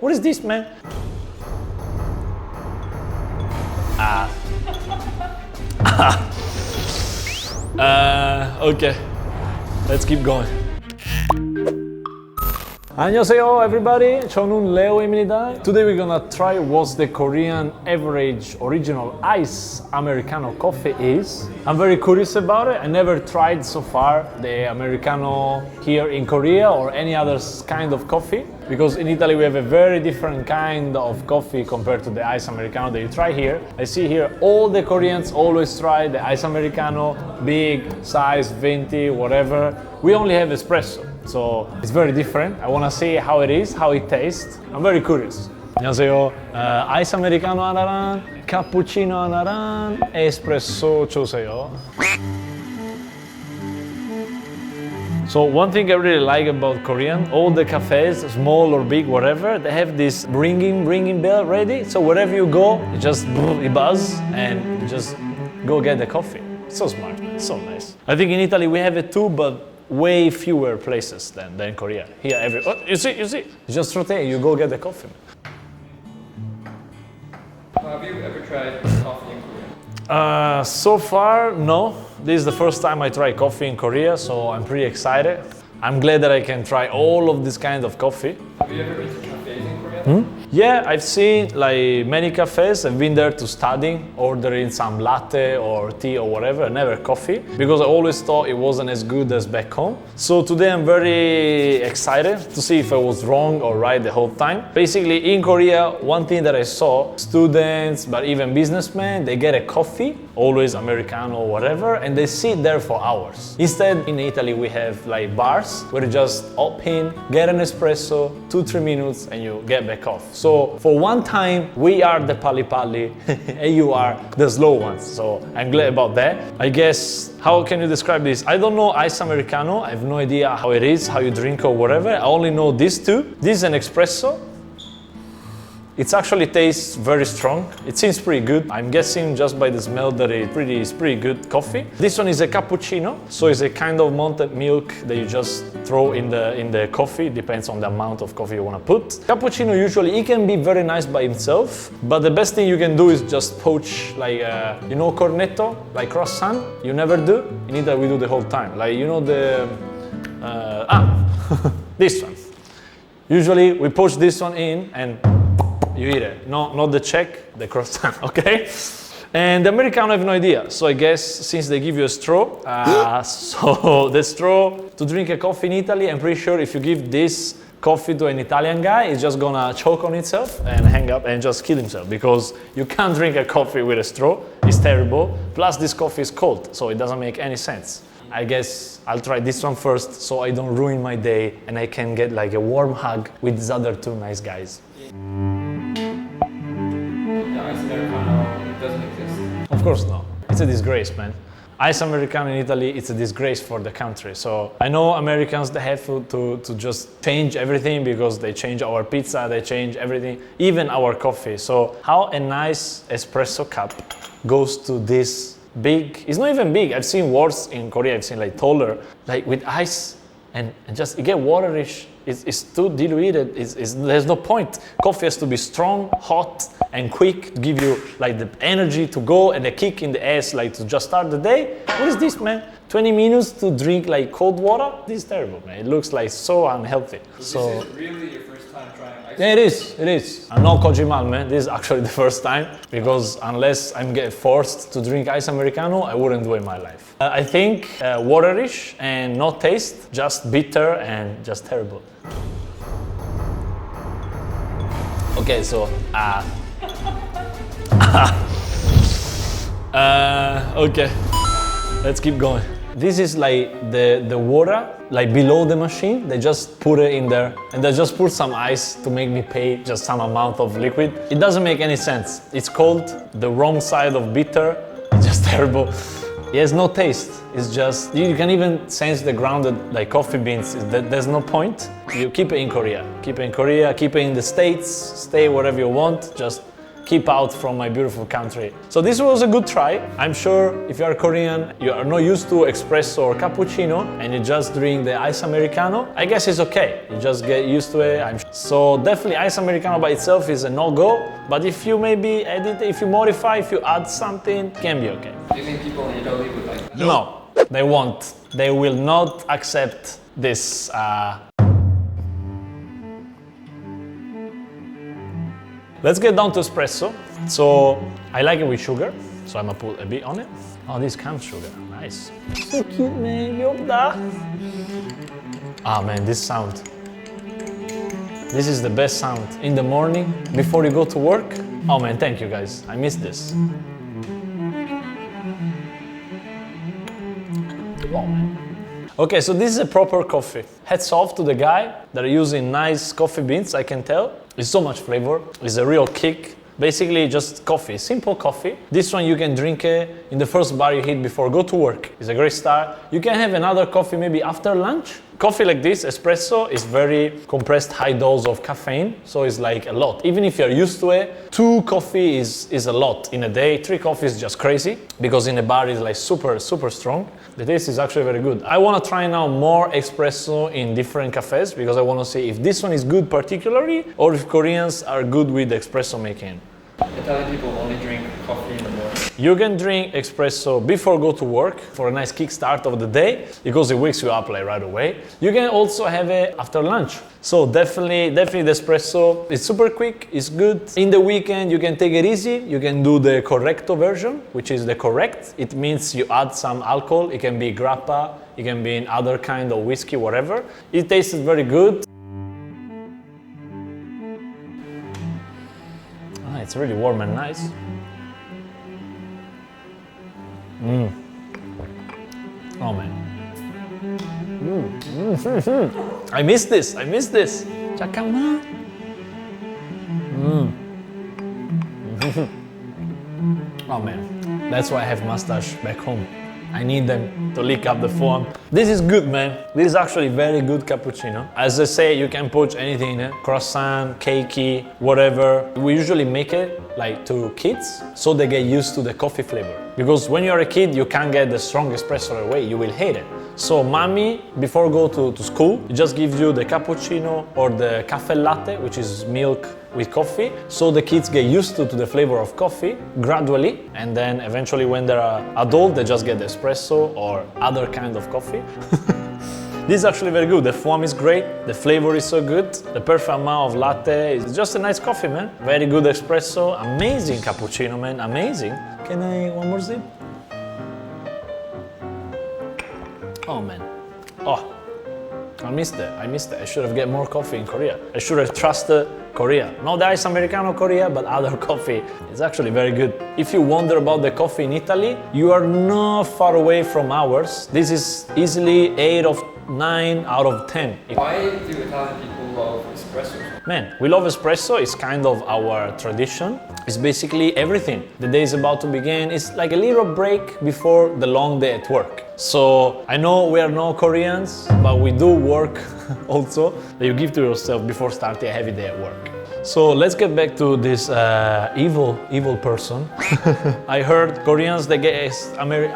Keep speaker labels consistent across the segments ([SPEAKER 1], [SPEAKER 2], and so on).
[SPEAKER 1] What is this, man? Okay, let's keep going. 안녕하세요, everybody. 저는 레오입니다. Today we're gonna try what the Korean average original ice Americano coffee is. I'm very curious about it. I never tried so far the Americano here in Korea or any other kind of coffee, because in Italy we have a very different kind of coffee compared to the ice Americano that you try here. I see here all the Koreans always try the ice Americano, big size, 20, whatever. We only have espresso, so it's very different. I want to see how it is, how it tastes. I'm very curious. 안녕하세요. 아이스 아메리카노 하나랑 카푸치노 하나랑 에스프레소 주세요. So one thing I really like about Korean, all the cafes, small or big, whatever, they have this ringing bell ready. So wherever you go, you just buzz and you just go get the coffee. So smart, so nice. I think in Italy we have it too, but way fewer places than Korea. Here, you see, you just rotate, you go get the coffee.
[SPEAKER 2] Have you ever tried coffee in Korea?
[SPEAKER 1] So far, no. This is the first time I try coffee in Korea, so I'm pretty excited. I'm glad that I can try all of this kind of coffee.
[SPEAKER 2] Have you ever been to cafes in Korea?
[SPEAKER 1] Yeah, I've seen like many cafes. I've been there to study, ordering some latte or tea or whatever, never coffee, because I always thought it wasn't as good as back home. So today I'm very excited to see if I was wrong or right the whole time. Basically in Korea, one thing that I saw, students, but even businessmen, they get a coffee, always Americano or whatever, and they sit there for hours. Instead, in Italy, we have like bars where you just hop in, get an espresso, 2-3 minutes, and you get back off. So for one time, we are the pali pali and you are the slow ones. So I'm glad about that. I guess, how can you describe this? I don't know ice Americano. I have no idea how it is, how you drink or whatever. I only know these two. This is an espresso. It actually tastes very strong. It seems pretty good. I'm guessing just by the smell that it's pretty good coffee. This one is a cappuccino, so it's a kind of malted milk that you just throw in the coffee. Depends on the amount of coffee you want to put. Cappuccino usually it can be very nice by himself, but the best thing you can do is just poach like you know cornetto, like croissant. You never do. In Italy we do the whole time. Like you know the this one. Usually we poach this one in and you eat it, not the Czech, the croissant, okay? And the Americano I have no idea, so I guess since they give you a straw, so the straw to drink a coffee in Italy, I'm pretty sure if you give this coffee to an Italian guy, it's just gonna choke on itself and hang up and just kill himself, because you can't drink a coffee with a straw, it's terrible. Plus this coffee is cold, so it doesn't make any sense. I guess I'll try this one first so I don't ruin my day and I can get like a warm hug with these other two nice guys.
[SPEAKER 2] Doesn't exist.
[SPEAKER 1] Of course not. It's a disgrace, man. Ice Americano in Italy, it's a disgrace for the country. So I know Americans, they have to just change everything because they change our pizza, they change everything, even our coffee. So how a nice espresso cup goes to this big, it's not even big. I've seen worse in Korea, I've seen like taller, like with ice and just, it get waterish. It's too diluted, there's no point. Coffee has to be strong, hot, and quick to give you like the energy to go and a kick in the ass, like to just start the day. What is this, man? 20 minutes to drink like cold water? This is terrible, man. It looks like so unhealthy. So
[SPEAKER 2] this is really your first time trying ice?
[SPEAKER 1] yeah, it is. I'm not Kojimal, man. This is actually the first time, because unless I'm get forced to drink ice Americano, I wouldn't do it in my life. I think waterish and no taste, just bitter and just terrible. Okay, so okay, let's keep going. This is like the water, like below the machine. They just put it in there and they just put some ice to make me pay just some amount of liquid. It doesn't make any sense. It's called the wrong side of bitter. It's just terrible. It has no taste. It's just, you can even sense the grounded like coffee beans. There's no point. You keep it in Korea. Keep it in Korea, keep it in the States, stay wherever you want. Just keep out from my beautiful country. So this was a good try. I'm sure if you are Korean, you are not used to espresso or cappuccino and you just drink the ice americano, I guess it's okay. You just get used to it. So definitely ice americano by itself is a no-go, but if you maybe edit, if you modify, if you add something, it can be okay.
[SPEAKER 2] Do you think people in Italy would like that?
[SPEAKER 1] No, they won't. They will not accept this. Let's get down to espresso. So I like it with sugar, so I'm gonna put a bit on it. Oh, this comes sugar, nice. So cute, man, Yopda. Ah, man, this sound. This is the best sound. In the morning, before you go to work. Oh man, thank you guys, I miss this. Oh man. Okay, so this is a proper coffee. Hats off to the guy that are using nice coffee beans, I can tell. It's so much flavor, it's a real kick. Basically just coffee, simple coffee. This one you can drink it in the first bar you hit before go to work. It's a great start. You can have another coffee maybe after lunch. Coffee like this, espresso, is very compressed high dose of caffeine, so it's like a lot. Even if you're used to it, 2 coffee is a lot in a day. 3 coffee is just crazy, because in a bar it's like super strong. The taste is actually very good. I want to try now more espresso in different cafes, because I want to see if this one is good particularly, or if Koreans are good with espresso making.
[SPEAKER 2] Italian people only drink coffee in the morning.
[SPEAKER 1] You can drink espresso before go to work for a nice kickstart of the day, because it wakes you up like right away. You can also have it after lunch. So definitely the espresso is super quick, it's good. In the weekend you can take it easy. You can do the corretto version, which is the correct. It means you add some alcohol. It can be grappa, it can be in other kind of whiskey, whatever. It tastes very good. It's really warm and nice. Oh man. I miss this. 잠깐만. Oh man, that's why I have mustache back home. I need them to lick up the foam. This is good, man. This is actually very good cappuccino. As I say, you can put anything in it. Croissant, cakey, whatever. We usually make it like to kids, so they get used to the coffee flavor. Because when you're a kid, you can't get the strong espresso right away. You will hate it. So mommy, before go to school, just gives you the cappuccino or the caffè latte, which is milk with coffee, so the kids get used to the flavor of coffee gradually, and then eventually when they're adult, they just get the espresso or other kind of coffee. This is actually very good. The foam is great, the flavor is so good, the perfect amount of latte. It's just a nice coffee, man. Very good espresso, amazing cappuccino, man, amazing. Can I one more sip? Oh man, oh, I missed it. I should have get more coffee in Korea. I should have trusted Korea. Not the ice americano Korea, but other coffee. It's actually very good. If you wonder about the coffee in Italy, you are not far away from ours. This is easily 9 out of 10.
[SPEAKER 2] Why do Italian people love espresso?
[SPEAKER 1] Man, we love espresso. It's kind of our tradition. It's basically everything. The day is about to begin. It's like a little break before the long day at work. So I know we are no Koreans, but we do work also that you give to yourself before starting a heavy day at work. So let's get back to this evil person. I heard Koreans, they get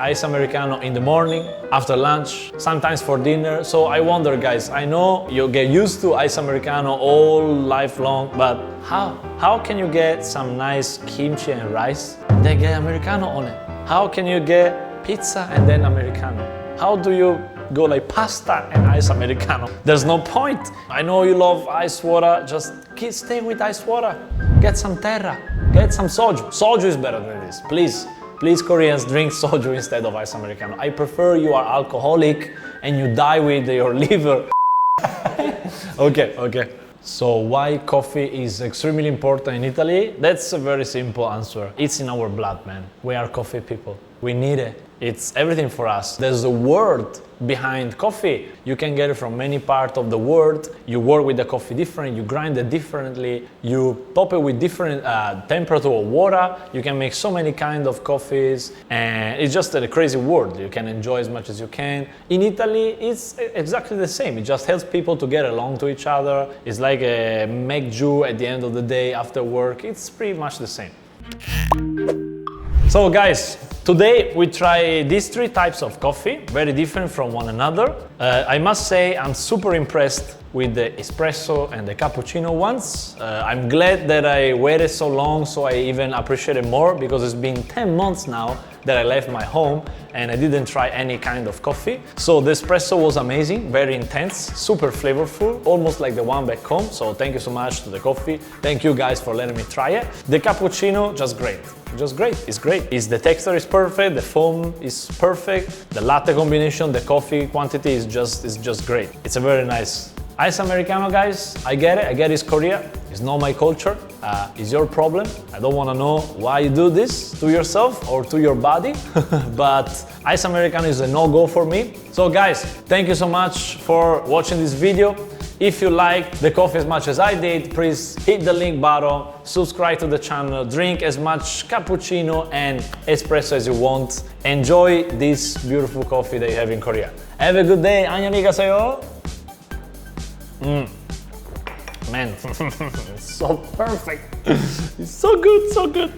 [SPEAKER 1] ice americano in the morning, after lunch, sometimes for dinner. So I wonder, guys, I know you get used to ice americano all life long, but how can you get some nice kimchi and rice? They get americano on it. How can you get pizza and then americano? How do you go like pasta and ice americano? There's no point. I know you love ice water, just stay with ice water. Get some terra, get some soju. Soju is better than this. Please Koreans, drink soju instead of ice americano. I prefer you are alcoholic and you die with your liver. Okay. So why coffee is extremely important in Italy? That's a very simple answer. It's in our blood, man. We are coffee people. We need it. It's everything for us. There's a world behind coffee. You can get it from many parts of the world. You work with the coffee different, you grind it differently, you top it with different temperature of water. You can make so many kinds of coffees, and it's just a crazy world. You can enjoy as much as you can. In Italy, it's exactly the same. It just helps people to get along to each other. It's like a make-do at the end of the day after work. It's pretty much the same. So guys, today we try these 3 types of coffee, very different from one another. I must say I'm super impressed with the espresso and the cappuccino ones. I'm glad that I waited so long, so I even appreciate it more, because it's been 10 months now that I left my home and I didn't try any kind of coffee. So the espresso was amazing, very intense, super flavorful, almost like the one back home. So thank you so much to the coffee. Thank you guys for letting me try it. The cappuccino, just great. Just great, it's great. The texture is perfect, the foam is perfect, the latte combination, the coffee quantity is just great. It's a very nice Ice Americano, guys. I get it, it's Korea. It's not my culture, it's your problem. I don't want to know why you do this to yourself or to your body, but Ice Americano is a no-go for me. So guys, thank you so much for watching this video. If you liked the coffee as much as I did, please hit the link button, subscribe to the channel, drink as much cappuccino and espresso as you want. Enjoy this beautiful coffee that you have in Korea. Have a good day. 안녕히가세요. Man, it's so perfect. It's so good, so good.